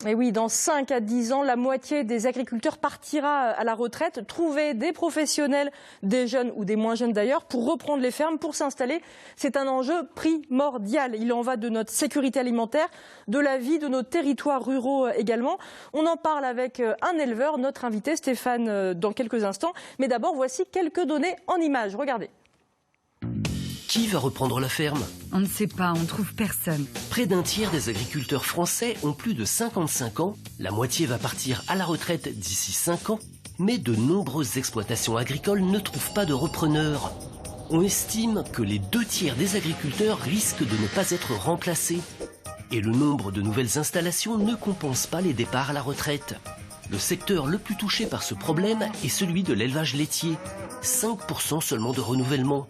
Et oui, dans 5 à 10 ans, la moitié des agriculteurs partira à la retraite. Trouver des professionnels, des jeunes ou des moins jeunes d'ailleurs, pour reprendre les fermes, pour s'installer, c'est un enjeu primordial. Il en va de notre sécurité alimentaire, de la vie de nos territoires ruraux également. On en parle avec un éleveur, notre invité Stéphane, dans quelques instants. Mais d'abord, voici quelques données en images. Regardez. Qui va reprendre la ferme? On ne sait pas, on ne trouve personne. Près d'un tiers des agriculteurs français ont plus de 55 ans. La moitié va partir à la retraite d'ici 5 ans. Mais de nombreuses exploitations agricoles ne trouvent pas de repreneurs. On estime que les 2 tiers des agriculteurs risquent de ne pas être remplacés. Et le nombre de nouvelles installations ne compense pas les départs à la retraite. Le secteur le plus touché par ce problème est celui de l'élevage laitier. 5% seulement de renouvellement.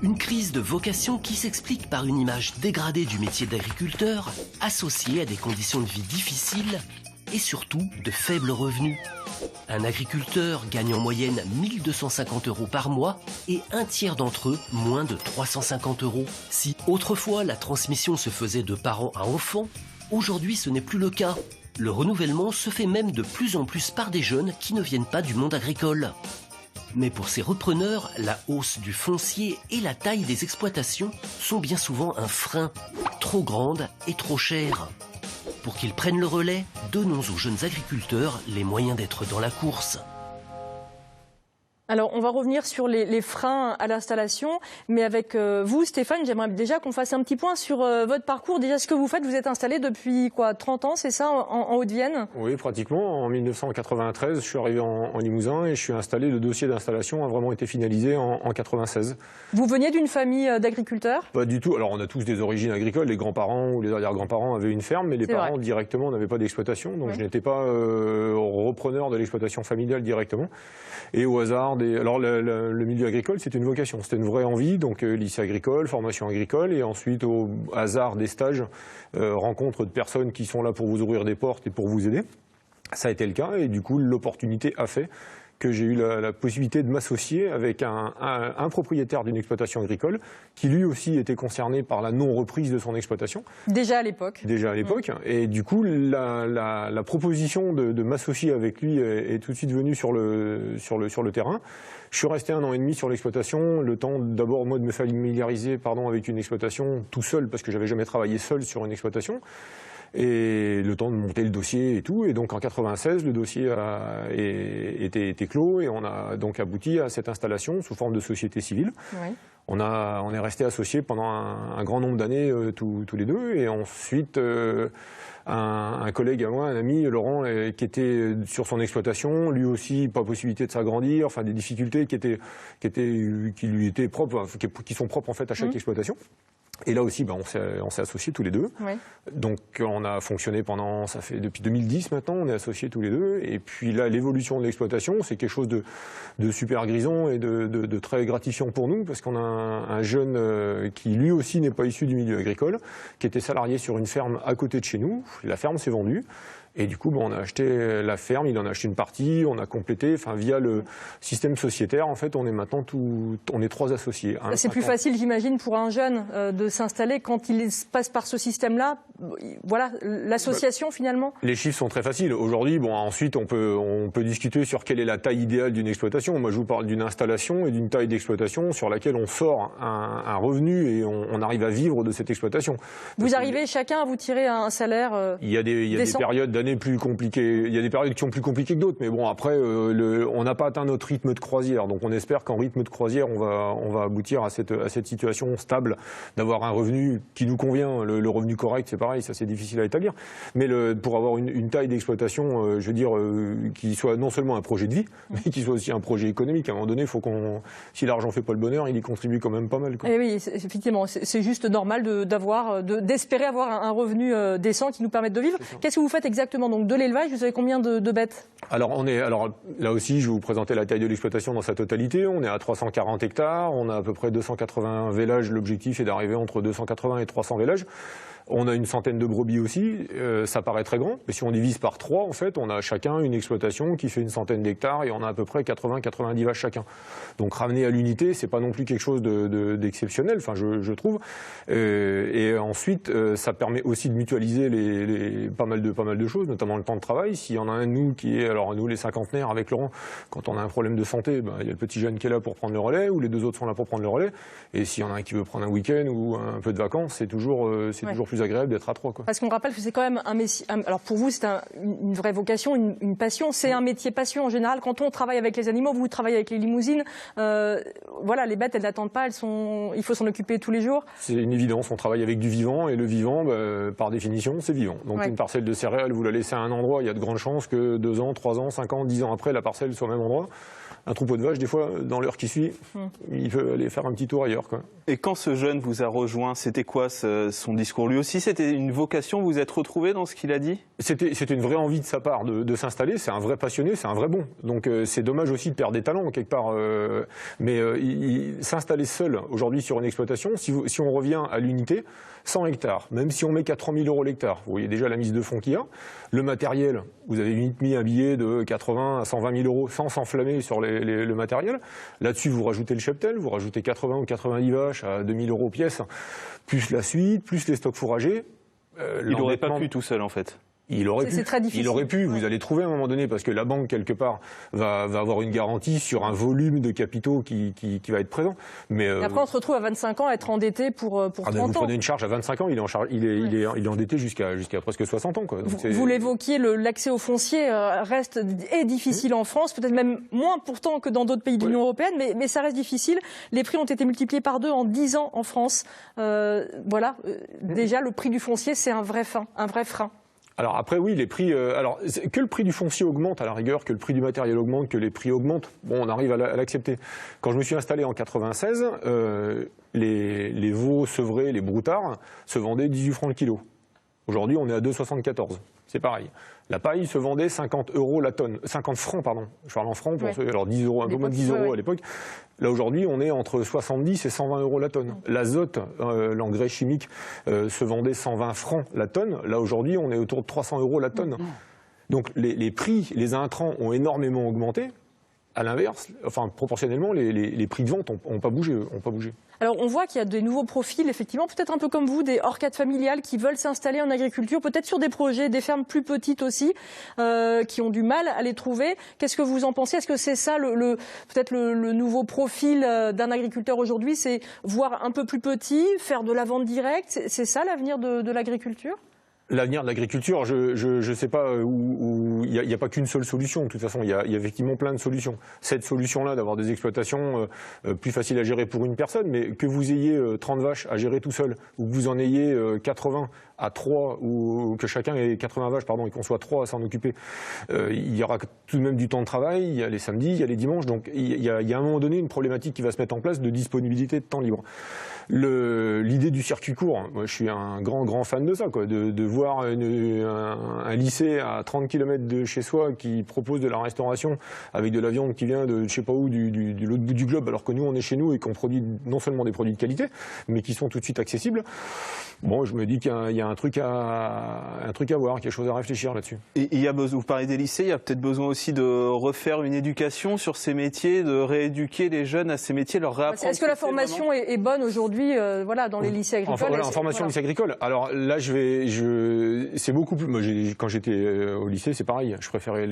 Une crise de vocation qui s'explique par une image dégradée du métier d'agriculteur, associée à des conditions de vie difficiles et surtout de faibles revenus. Un agriculteur gagne en moyenne 1 250 € par mois et un tiers d'entre eux moins de 350 €. Si autrefois la transmission se faisait de parents à enfants, aujourd'hui ce n'est plus le cas. Le renouvellement se fait même de plus en plus par des jeunes qui ne viennent pas du monde agricole. Mais pour ces repreneurs, la hausse du foncier et la taille des exploitations sont bien souvent un frein, trop grande et trop chère. Pour qu'ils prennent le relais, donnons aux jeunes agriculteurs les moyens d'être dans la course. Alors, on va revenir sur les freins à l'installation, mais avec vous, Stéphane, j'aimerais déjà qu'on fasse un petit point sur votre parcours. Déjà, ce que vous faites, vous êtes installé depuis quoi, 30 ans, c'est ça, en Haute-Vienne? Oui, pratiquement. En 1993, je suis arrivé en Limousin et je suis installé. Le dossier d'installation a vraiment été finalisé en 96. Vous veniez d'une famille d'agriculteurs? Pas du tout. Alors, on a tous des origines agricoles. Les grands-parents ou les arrière-grands-parents avaient une ferme, mais les parents directement n'avaient pas d'exploitation. Donc, je n'étais pas repreneur de l'exploitation familiale directement. Et au hasard, alors le milieu agricole, c'était une vocation, c'était une vraie envie, donc lycée agricole, formation agricole, et ensuite au hasard des stages, rencontre de personnes qui sont là pour vous ouvrir des portes et pour vous aider. Ça a été le cas, et du coup l'opportunité a fait que j'ai eu la possibilité de m'associer avec un propriétaire d'une exploitation agricole qui lui aussi était concerné par la non-reprise de son exploitation. Déjà à l'époque. Déjà à l'époque. Et du coup, la proposition de m'associer avec lui est tout de suite venue sur le terrain. Je suis resté 1 an et demi sur l'exploitation, le temps d'abord moi de me familiariser avec une exploitation tout seul, parce que j'avais jamais travaillé seul sur une exploitation. Et le temps de monter le dossier et tout. Et donc en 96, le dossier était clos et on a donc abouti à cette installation sous forme de société civile. Oui. On est resté associés pendant un grand nombre d'années tous les deux. Et ensuite, un collègue à moi, un ami, Laurent, qui était sur son exploitation, lui aussi pas possibilité de s'agrandir, enfin des difficultés qui lui étaient propres, qui sont propres en fait à chaque exploitation. Et là aussi, on s'est associés tous les deux. Oui. Donc on a fonctionné depuis 2010 maintenant, on est associés tous les deux. Et puis là, l'évolution de l'exploitation, c'est quelque chose de super grisant et de très gratifiant pour nous, parce qu'on a un jeune qui lui aussi n'est pas issu du milieu agricole, qui était salarié sur une ferme à côté de chez nous. La ferme s'est vendue. Et du coup, on a acheté la ferme, il en a acheté une partie, on a complété, via le système sociétaire, en fait, on est maintenant on est 3 associés. C'est plus facile, j'imagine, pour un jeune de s'installer quand il passe par ce système-là. Voilà, l'association finalement. Les chiffres sont très faciles. Aujourd'hui, ensuite, on peut discuter sur quelle est la taille idéale d'une exploitation. Moi, je vous parle d'une installation et d'une taille d'exploitation sur laquelle on sort un revenu et on arrive à vivre de cette exploitation. Vous arrivez chacun à vous tirer un salaire Il y a des périodes d'années plus compliquées. Il y a des périodes qui sont plus compliquées que d'autres, mais après, on n'a pas atteint notre rythme de croisière. Donc on espère qu'en rythme de croisière, on va aboutir à cette situation stable, d'avoir un revenu qui nous convient. Le revenu correct, c'est pareil, ça c'est difficile à établir. Mais pour avoir une taille d'exploitation, qui soit non seulement un projet de vie, mais qui soit aussi un projet économique. À un moment donné, si l'argent fait pas le bonheur, il y contribue quand même pas mal, quoi. Et oui, effectivement, c'est juste normal d'espérer avoir un revenu décent qui nous permette de vivre. Qu'est-ce que vous faites exactement? Donc de l'élevage, vous avez combien de bêtes? Alors là aussi, je vais vous présenter la taille de l'exploitation dans sa totalité. On est à 340 hectares, on a à peu près 280 vélages. L'objectif est d'arriver entre 280 et 300 vélages. On a une centaine de brebis aussi, ça paraît très grand, mais si on divise par 3, en fait, on a chacun une exploitation qui fait une centaine d'hectares et on a à peu près 80-90 vaches chacun. Donc ramener à l'unité, c'est pas non plus quelque chose d'exceptionnel, enfin je trouve. Et ensuite, ça permet aussi de mutualiser pas mal de choses, notamment le temps de travail. S'il y en a un de nous qui est, alors nous les cinquantenaires avec Laurent, quand on a un problème de santé, il y a le petit jeune qui est là pour prendre le relais, ou les 2 autres sont là pour prendre le relais. Et s'il y en a un qui veut prendre un week-end ou un peu de vacances, c'est toujours plus agréable d'être à 3. Quoi. Parce qu'on rappelle que c'est quand même un métier. Alors pour vous, c'est une vraie vocation, une passion. C'est un métier passion en général. Quand on travaille avec les animaux, vous travaillez avec les limousines. Voilà, les bêtes, elles n'attendent pas. Il faut s'en occuper tous les jours. C'est une évidence. On travaille avec du vivant et le vivant, par définition, c'est vivant. Donc une parcelle de céréales, vous la laissez à un endroit, il y a de grandes chances que 2 ans, 3 ans, 5 ans, 10 ans après, la parcelle soit au même endroit. Un troupeau de vaches, des fois, dans l'heure qui suit, il peut aller faire un petit tour ailleurs. Quoi. Et quand ce jeune vous a rejoint, c'était quoi son discours? Lui aussi, c'était une vocation? Vous êtes retrouvé dans ce qu'il a dit? C'était une vraie envie de sa part de s'installer. C'est un vrai passionné, c'est un vrai bon. Donc c'est dommage aussi de perdre des talents quelque part. Mais s'installer seul aujourd'hui sur une exploitation, si on revient à l'unité, 100 hectares, même si on met qu'à 3 000 € l'hectare, vous voyez déjà la mise de fonds qu'il y a. Le matériel, vous avez vite mis un billet de 80 à 120 000 € sans s'enflammer sur le matériel. Là-dessus, vous rajoutez le cheptel, vous rajoutez 80 ou 90 vaches à 2 000 € pièce, plus la suite, plus les stocks fourragers. Il n'aurait pas pu tout seul en fait. Il aurait pu. C'est très difficile. Il aurait pu. Vous allez trouver à un moment donné, parce que la banque, quelque part, va avoir une garantie sur un volume de capitaux qui va être présent. Mais et après, on se retrouve à 25 ans à être endetté pour 30 ans. Vous prenez une charge à 25 ans, il est endetté jusqu'à presque 60 ans. Quoi. Donc vous l'évoquiez, l'accès au foncier reste difficile en France, peut-être même moins pourtant que dans d'autres pays de l'Union européenne, mais ça reste difficile. Les prix ont été multipliés par 2 en 10 ans en France. Voilà, déjà, le prix du foncier, c'est un vrai frein. Alors après oui, les prix, que le prix du foncier augmente à la rigueur, que le prix du matériel augmente, que les prix augmentent, bon, on arrive à l'accepter. Quand je me suis installé en 96, les veaux sevrés, les broutards, se vendaient 18 francs le kilo. Aujourd'hui, on est à 2,74. C'est pareil. La paille se vendait 50 € la tonne, 50 francs pardon. Je parle en francs pour ceux, alors 10 €, un peu moins de 10 € à l'époque. Là aujourd'hui, on est entre 70 et 120 € la tonne. L'azote, l'engrais chimique, se vendait 120 francs la tonne. Là aujourd'hui, on est autour de 300 € la tonne. Donc les prix, les intrants ont énormément augmenté. À l'inverse, enfin proportionnellement, les prix de vente n'ont pas bougé. Alors on voit qu'il y a des nouveaux profils, effectivement, peut-être un peu comme vous, des hors-cadres familiales qui veulent s'installer en agriculture, peut-être sur des projets, des fermes plus petites aussi, qui ont du mal à les trouver. Qu'est-ce que vous en pensez? Est-ce que c'est ça peut-être le nouveau profil d'un agriculteur aujourd'hui, c'est voir un peu plus petit, faire de la vente directe? C'est ça l'avenir de l'agriculture? L'avenir de l'agriculture, je sais pas, il n'y a pas qu'une seule solution. De toute façon, il y a effectivement plein de solutions. Cette solution-là, d'avoir des exploitations plus faciles à gérer pour une personne, mais que vous ayez 30 vaches à gérer tout seul, ou que vous en ayez 80 à 3, ou que chacun ait 80 vaches, pardon, et qu'on soit 3 à s'en occuper, il y aura tout de même du temps de travail, il y a les samedis, il y a les dimanches, donc il y a à un moment donné une problématique qui va se mettre en place de disponibilité de temps libre. L'idée du circuit court, moi je suis un grand fan de ça, quoi, de voir un lycée à 30 km de chez soi qui propose de la restauration avec de la viande qui vient de je sais pas où, de l'autre bout du globe, alors que nous on est chez nous et qu'on produit non seulement des produits de qualité, mais qui sont tout de suite accessibles. Bon, je me dis qu'il y a un truc à voir, quelque chose à réfléchir là-dessus. Et il y a besoin, vous parlez des lycées, il y a peut-être besoin aussi de refaire une éducation sur ces métiers, de rééduquer les jeunes à ces métiers, leur réapprendre. Est-ce que la formation est bonne aujourd'hui, voilà, dans les lycées agricoles? En formation lycée agricole. Alors là, c'est beaucoup plus. Moi, quand j'étais au lycée, c'est pareil. Je préférais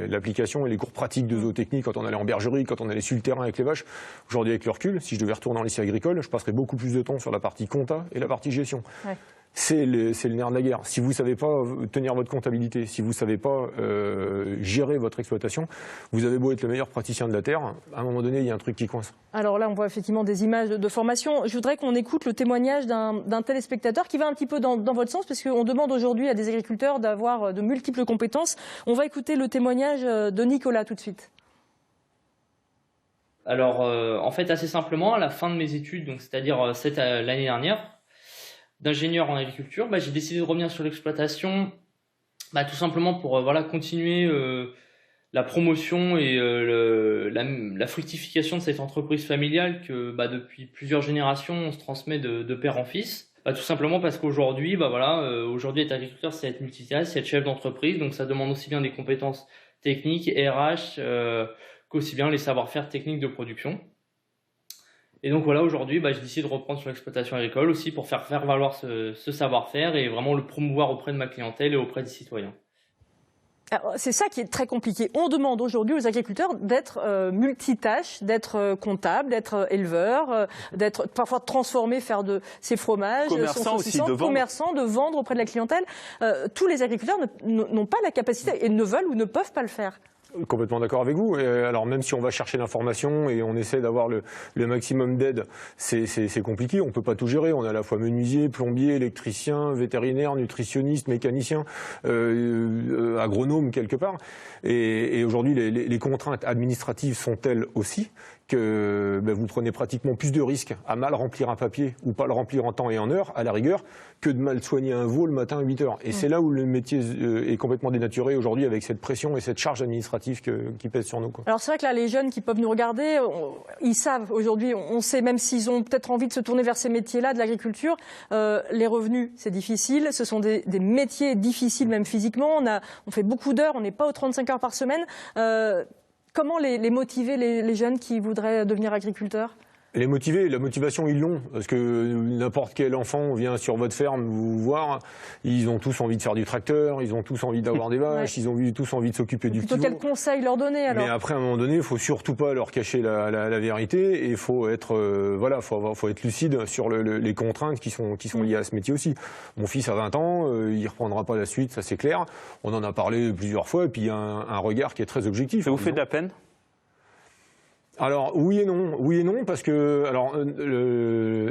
l'application et les cours pratiques de zootechnie quand on allait en bergerie, quand on allait sur le terrain avec les vaches. Aujourd'hui, avec le recul, si je devais retourner en lycée agricole, je passerais beaucoup plus de temps sur la partie compta et la partie gestion. Ouais. C'est le nerf de la guerre. Si vous ne savez pas tenir votre comptabilité, si vous ne savez pas gérer votre exploitation, vous avez beau être le meilleur praticien de la Terre, à un moment donné, il y a un truc qui coince. Alors là, on voit effectivement des images de formation. Je voudrais qu'on écoute le témoignage d'un téléspectateur qui va un petit peu dans votre sens, parce qu'on demande aujourd'hui à des agriculteurs d'avoir de multiples compétences. On va écouter le témoignage de Nicolas tout de suite. Alors, en fait, assez simplement, à la fin de mes études, donc c'est-à-dire l'année dernière, d'ingénieur en agriculture, j'ai décidé de revenir sur l'exploitation, tout simplement pour continuer la promotion et la fructification de cette entreprise familiale que depuis plusieurs générations on se transmet de père en fils. Tout simplement parce qu'aujourd'hui, aujourd'hui être agriculteur, c'est être multitâche, c'est être chef d'entreprise, donc ça demande aussi bien des compétences techniques, RH, qu'aussi bien les savoir-faire techniques de production. Et donc voilà, aujourd'hui, j'ai décidé de reprendre sur l'exploitation agricole aussi pour faire valoir ce savoir-faire et vraiment le promouvoir auprès de ma clientèle et auprès des citoyens. C'est ça qui est très compliqué. On demande aujourd'hui aux agriculteurs d'être multitâches, d'être comptables, d'être éleveurs, d'être parfois transformés, faire de ses fromages, commerçants aussi, de vendre auprès de la clientèle. Tous les agriculteurs n'ont pas la capacité et ne veulent ou ne peuvent pas le faire. Complètement d'accord avec vous. Alors même si on va chercher l'information et on essaie d'avoir le maximum d'aide, c'est compliqué. On peut pas tout gérer. On a à la fois menuisier, plombier, électricien, vétérinaire, nutritionniste, mécanicien, agronome quelque part. Et aujourd'hui, les contraintes administratives sont telles aussi que vous prenez pratiquement plus de risques à mal remplir un papier ou pas le remplir en temps et en heure, à la rigueur, que de mal soigner un veau le matin à 8 heures. Et c'est là où le métier est complètement dénaturé aujourd'hui avec cette pression et cette charge administrative qui pèse sur nous, quoi. Alors c'est vrai que là, les jeunes qui peuvent nous regarder, ils savent aujourd'hui, on sait même s'ils ont peut-être envie de se tourner vers ces métiers-là de l'agriculture, les revenus, c'est difficile, ce sont des métiers difficiles même physiquement, on fait beaucoup d'heures, on n'est pas aux 35 heures par semaine. Comment les motiver, les jeunes qui voudraient devenir agriculteurs ? Les motiver, la motivation, ils l'ont. Parce que n'importe quel enfant vient sur votre ferme vous voir, ils ont tous envie de faire du tracteur, ils ont tous envie d'avoir des vaches, ils ont tous envie de s'occuper du petit veau. Plutôt quel conseil leur donner alors ? Mais après, à un moment donné, il faut surtout pas leur cacher la vérité et il faut être, faut être lucide sur les contraintes qui sont liées à ce métier aussi. Mon fils a 20 ans, il reprendra pas la suite, ça c'est clair. On en a parlé plusieurs fois et puis il y a un regard qui est très objectif. Ça vous fait de la peine ? Alors oui et non parce que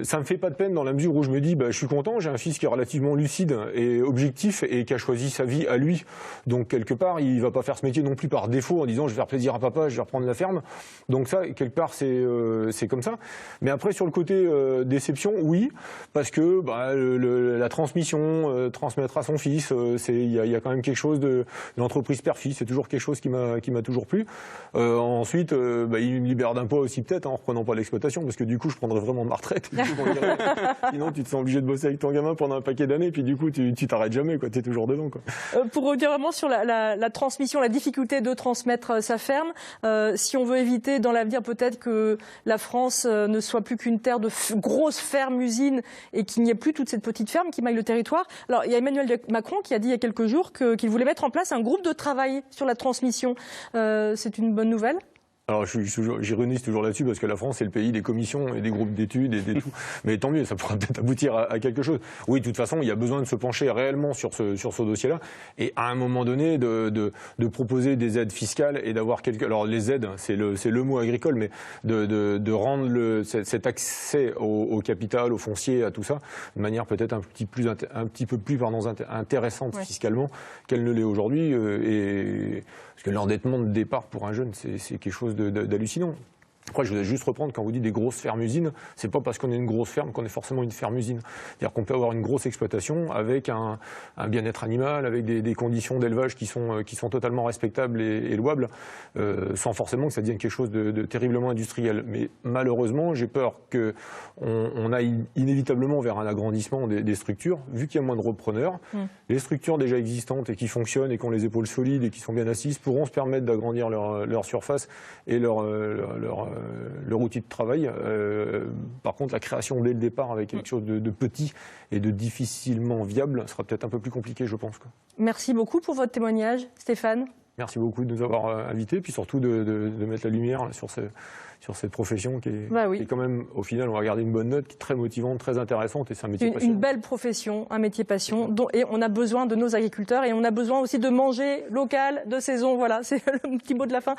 ça me fait pas de peine dans la mesure où je me dis je suis content, j'ai un fils qui est relativement lucide et objectif et qui a choisi sa vie à lui, donc quelque part il va pas faire ce métier non plus par défaut en disant je vais faire plaisir à papa, je vais reprendre la ferme, donc ça quelque part c'est comme ça. Mais après sur le côté déception, oui, parce que la transmission, transmettre à son fils, il y a quand même quelque chose de l'entreprise père-fils, c'est toujours quelque chose qui m'a toujours plu. Ensuite il me libère d'un poids aussi peut-être en reprenant pas l'exploitation parce que du coup je prendrais vraiment ma retraite. Sinon tu te sens obligé de bosser avec ton gamin pendant un paquet d'années puis du coup tu t'arrêtes jamais, tu es toujours dedans, quoi. Pour revenir vraiment sur la transmission, la difficulté de transmettre sa ferme, si on veut éviter dans l'avenir peut-être que la France ne soit plus qu'une terre de grosses fermes-usines et qu'il n'y ait plus toute cette petite ferme qui maille le territoire. Alors il y a Emmanuel Macron qui a dit il y a quelques jours qu'il voulait mettre en place un groupe de travail sur la transmission. C'est une bonne nouvelle ? Alors j'ironise toujours là-dessus parce que la France c'est le pays des commissions et des groupes d'études et tout. Mais tant mieux, ça pourra peut-être aboutir à quelque chose. Oui, de toute façon, il y a besoin de se pencher réellement sur ce dossier-là et à un moment donné de proposer des aides fiscales et d'avoir alors les aides, c'est le mot agricole, mais de rendre cet accès au capital, au foncier, à tout ça, de manière peut-être un petit peu plus intéressante fiscalement qu'elle ne l'est aujourd'hui. Parce que l'endettement de départ pour un jeune, c'est quelque chose d'hallucinant. Après, je voudrais juste reprendre, quand vous dites des grosses fermes-usines, c'est pas parce qu'on est une grosse ferme qu'on est forcément une ferme-usine. C'est-à-dire qu'on peut avoir une grosse exploitation avec un bien-être animal, avec des conditions d'élevage qui sont totalement respectables et louables, sans forcément que ça devienne quelque chose de terriblement industriel. Mais malheureusement, j'ai peur qu'on aille inévitablement vers un agrandissement des structures, vu qu'il y a moins de repreneurs. Les structures déjà existantes et qui fonctionnent et qui ont les épaules solides et qui sont bien assises pourront se permettre d'agrandir leur surface et leur outil de travail. Par contre, la création dès le départ avec quelque chose de petit et de difficilement viable sera peut-être un peu plus compliqué, je pense. Merci beaucoup pour votre témoignage, Stéphane. Merci beaucoup de nous avoir invités, puis surtout de mettre la lumière sur cette profession qui est quand même, au final, on va garder une bonne note, qui est très motivante, très intéressante, et c'est un métier passionnant. Une belle profession, un métier passion, et on a besoin de nos agriculteurs, et on a besoin aussi de manger local, de saison, voilà, c'est le petit mot de la fin.